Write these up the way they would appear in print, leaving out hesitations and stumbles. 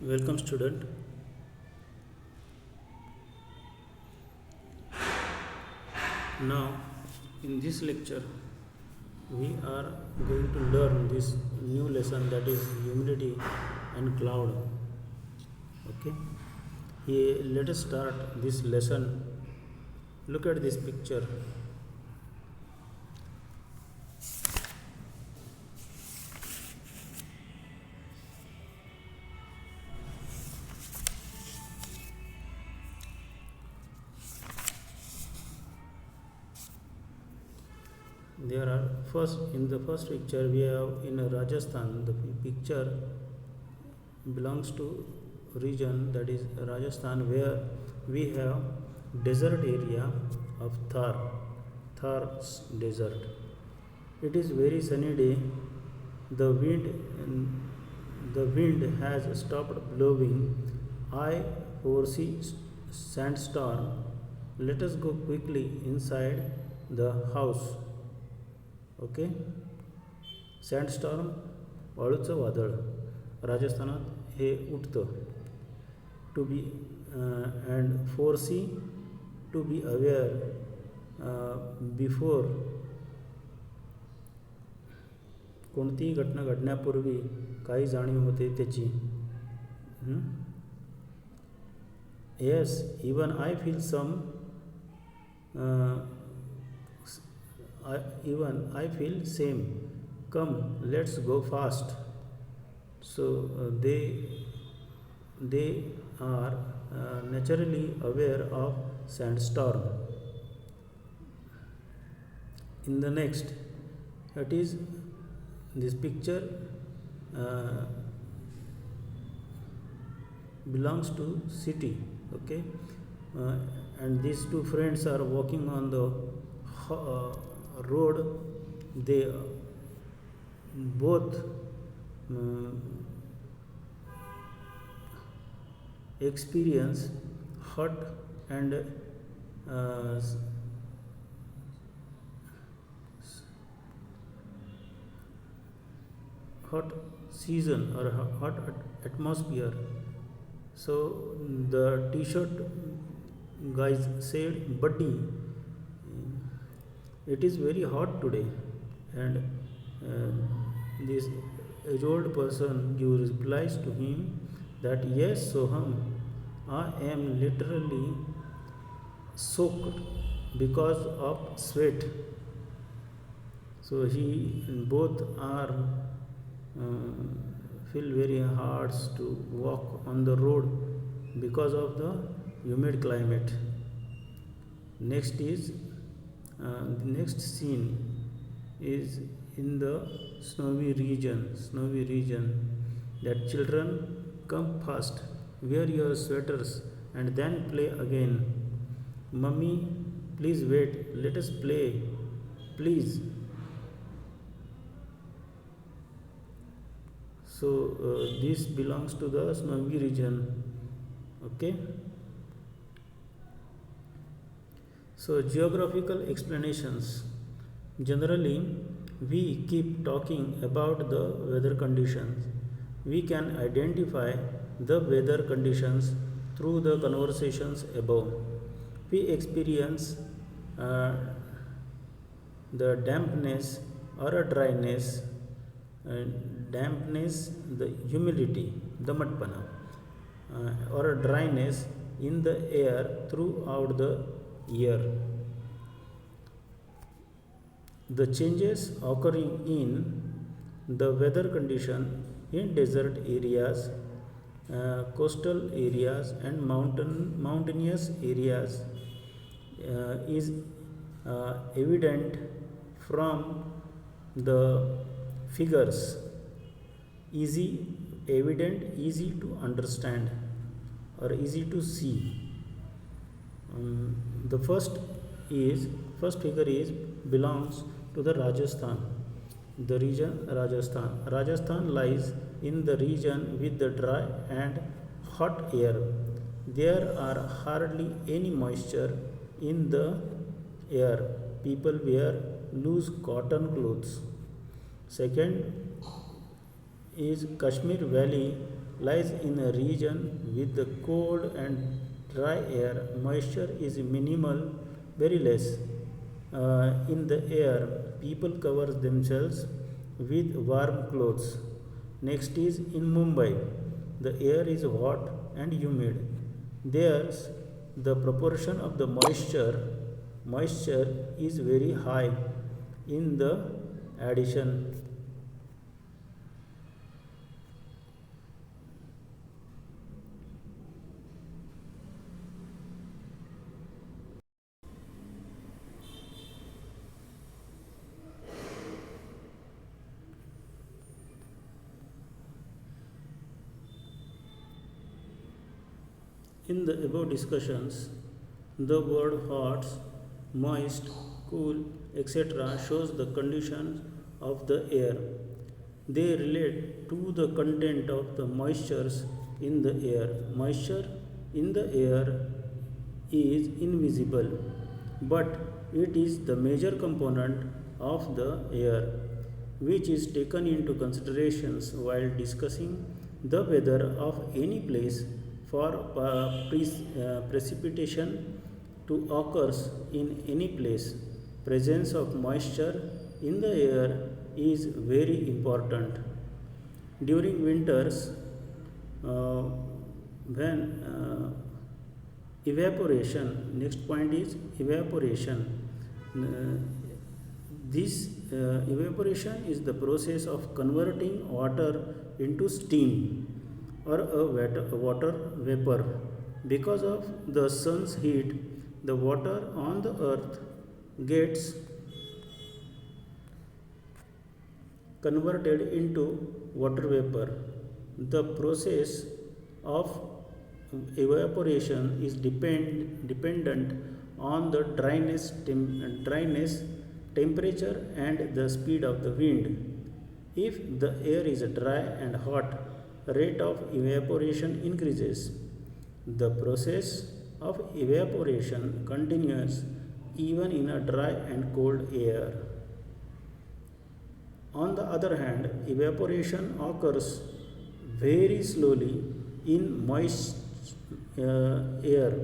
Welcome student. Now in this lecture we are going to learn this new lesson, that is humidity and cloud. Okay. Here let us start this lesson. Look at this picture. There are in the first picture we have in Rajasthan. The picture belongs to region, that is Rajasthan, where we have desert area of Thar desert. It is very sunny day. The wind has stopped blowing. I foresee sandstorm. Let us go quickly inside the house. Okay. Sandstorm, वाळूचं वादळ राजस्थानात हे उठतं. To be and foresee, to be aware, before, कोणतीही घटना घडण्यापूर्वी काही जाणीव होते त्याची. Yes, even I feel some, even I feel same. Come, let's go fast. So they are naturally aware of sandstorm. In the next, it is this picture belongs to city. Okay. And these two friends are walking on the road. They both experience hot and hot season or hot atmosphere. So the t-shirt guys said, "Buddy, it is very hot today." And this age-old person gives replies to him that, "Yes, Soham, I am literally soaked because of sweat." So he both are feel very hard to walk on the road because of the humid climate. Next is the next scene is in the snowy region. That children, come fast, wear your sweaters and then play again. Mummy, please wait, let us play, please. So this belongs to the snowy region. Okay. So geographical explanations. Generally, we keep talking about the weather conditions. We can identify the weather conditions through the conversations above. We experience the dampness or a dryness, the humidity, damatpana, or a dryness in the air throughout the year. The changes occurring in the weather condition in desert areas, coastal areas and mountainous areas is evident from the figures. Easy to understand or easy to see. The first figure is belongs to the Rajasthan. The region Rajasthan. Rajasthan lies in the region with the dry and hot air. There are hardly any moisture in the air. People wear loose cotton clothes. Second is Kashmir Valley lies in a region with the cold and dry air. Moisture is minimal, very less. In the air, people cover themselves with warm clothes. Next is in Mumbai. The air is hot and humid. There's the proportion of the moisture is very high in the addition. In the above discussions, the word hot, moist, cool, etc. shows the conditions of the air. They relate to the content of the moistures in the air. Moisture in the air is invisible, but it is the major component of the air which is taken into considerations while discussing the weather of any place for precipitation to occurs in any place. Presence of moisture in the air is very important. During winters, uh, when evaporation, next point is evaporation. This evaporation is the process of converting water into steam or a water vapor. Because of the sun's heat, the water on the earth gets converted into water vapor. The process of evaporation is dependent on the dryness, temperature, and the speed of the wind. If the air is dry and hot, rate of evaporation increases. The process of evaporation continues even in a dry and cold air. On the other hand, evaporation occurs very slowly in moist air.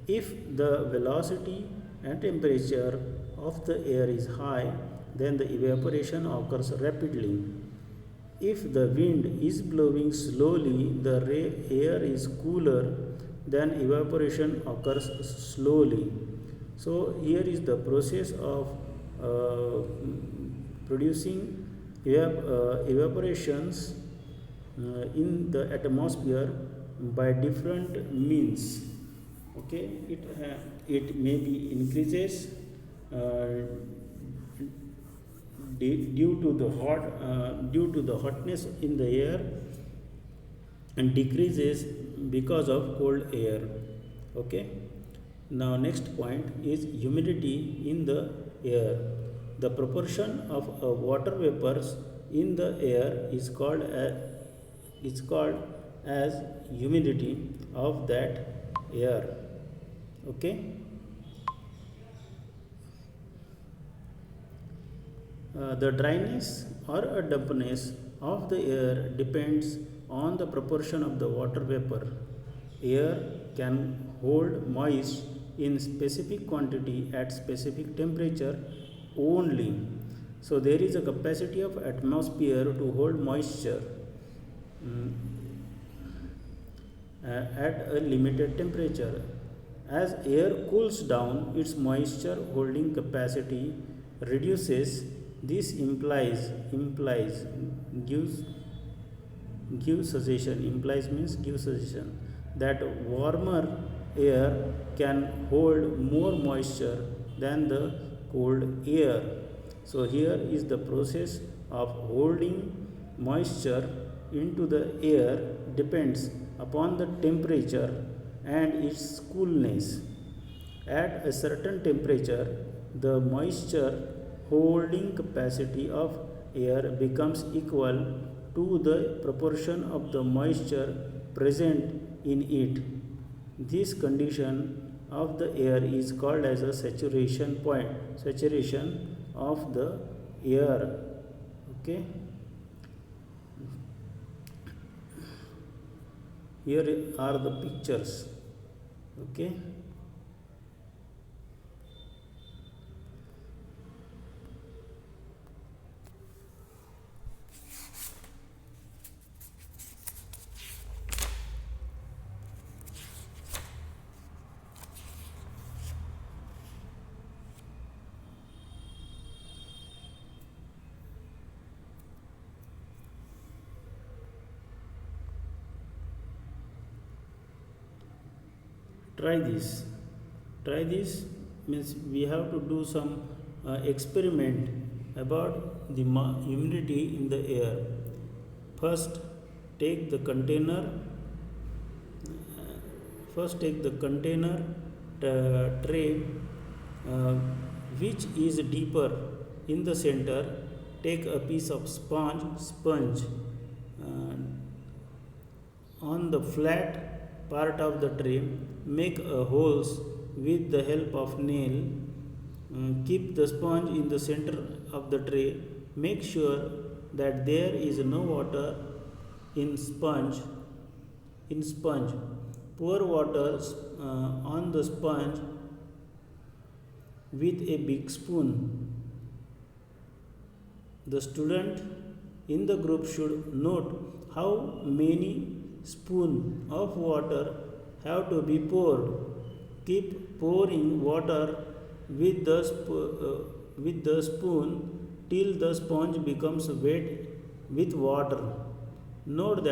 If the velocity and temperature of the air is high, then the evaporation occurs rapidly. If the wind is blowing slowly, the air is cooler, then evaporation occurs slowly. So, here is the process of producing evaporations in the atmosphere by different means. Okay, it may be increases uh, due to the hotness in the air and decreases because of cold air. Okay, now next point is humidity in the air. The proportion of water vapors in the air is called as humidity of that air. Okay, the dryness or a dampness of the air depends on the proportion of the water vapor. Air can hold moist in specific quantity at specific temperature only. So there is a capacity of atmosphere to hold moisture at a limited temperature. As air cools down, its moisture holding capacity reduces. This implies means gives suggestion that warmer air can hold more moisture than the cold air. So here is the process of holding moisture into the air depends upon the temperature and its coolness. At a certain temperature, the moisture holding capacity of air becomes equal to the proportion of the moisture present in it. This condition of the air is called as a saturation point, saturation of the air. Okay. here are the pictures. Okay. Try this means we have to do some experiment about the humidity in the air. First take the container tray uh, which is deeper in the center. Take a piece of sponge uh, on the flat part of the tray. Make a holes with the help of nail. Keep the sponge in the center of the tray. Make sure that there is no water in sponge. Pour water on the sponge with a big spoon. The student in the group should note how many spoons of water have to be poured. Keep pouring water with the spoon till the sponge becomes wet with water. Note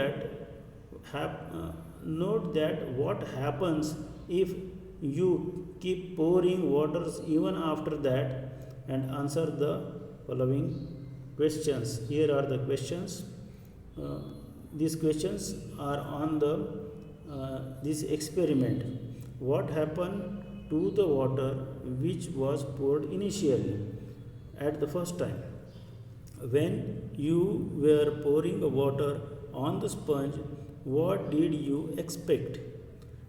that what happens if you keep pouring waters even after that, and answer the following questions. Here are the questions. These questions are on the this experiment. What happened to the water which was poured initially at the first time? When you were pouring water on the sponge, what did you expect?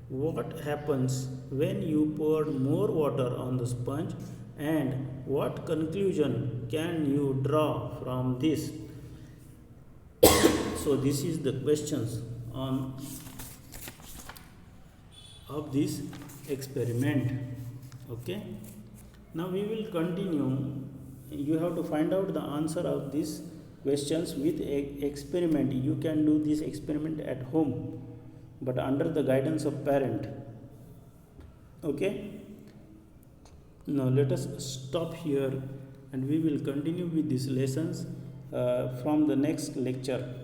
What happens when you poured more water on the sponge, and what conclusion can you draw from this? So this is the questions on of this experiment. Okay, now we will continue. You have to find out the answer of these questions with experiment. You can do this experiment at home, but under the guidance of parent. Okay, now let us stop here, and we will continue with these lessons from the next lecture.